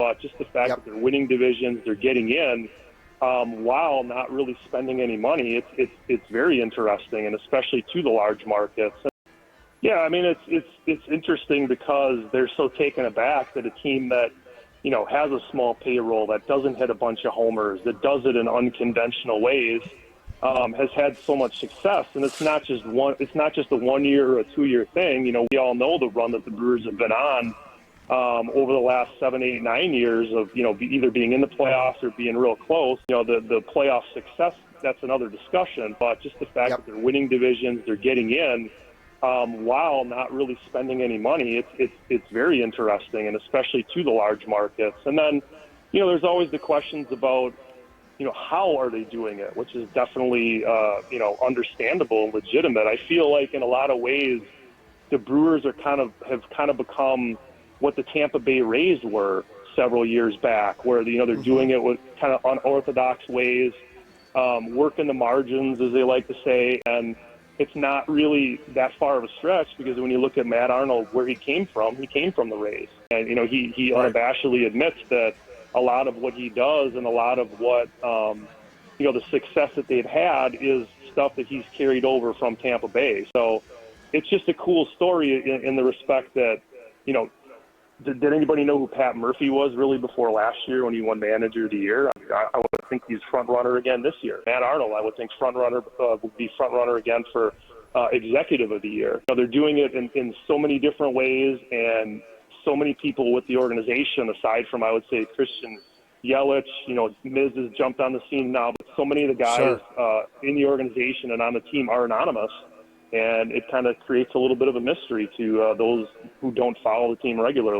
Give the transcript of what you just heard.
but just the fact that they're winning divisions, they're getting in, while not really spending any money, it's very interesting, and especially to the large markets. Yeah, I mean, it's interesting because they're so taken aback that a team that, has a small payroll, that doesn't hit a bunch of homers, that does it in unconventional ways, has had so much success. And it's not just a 1 year or a 2 year thing. We all know the run that the Brewers have been on over the last 7, 8, 9 years of, either being in the playoffs or being real close. The playoff success, that's another discussion, but just the fact that they're winning divisions, they're getting in, while not really spending any money, it's very interesting, and especially to the large markets. And then, there's always the questions about, how are they doing it, which is definitely, understandable and legitimate. I feel like in a lot of ways, the Brewers have kind of become what the Tampa Bay Rays were several years back, where, they're doing it with kind of unorthodox ways, working the margins, as they like to say, and it's not really that far of a stretch, because when you look at Matt Arnold, where he came from the Rays. And, he unabashedly admits that a lot of what he does and a lot of what, the success that they've had is stuff that he's carried over from Tampa Bay. So it's just a cool story in the respect that, did anybody know who Pat Murphy was really before last year when he won Manager of the Year? I would think he's front runner again this year. Matt Arnold, I would think would be front runner again for Executive of the Year. They're doing it in so many different ways, and so many people with the organization, aside from, I would say, Christian Yelich. Miz has jumped on the scene now, but so many of the guys in the organization and on the team are anonymous. And it kind of creates a little bit of a mystery to those who don't follow the team regularly.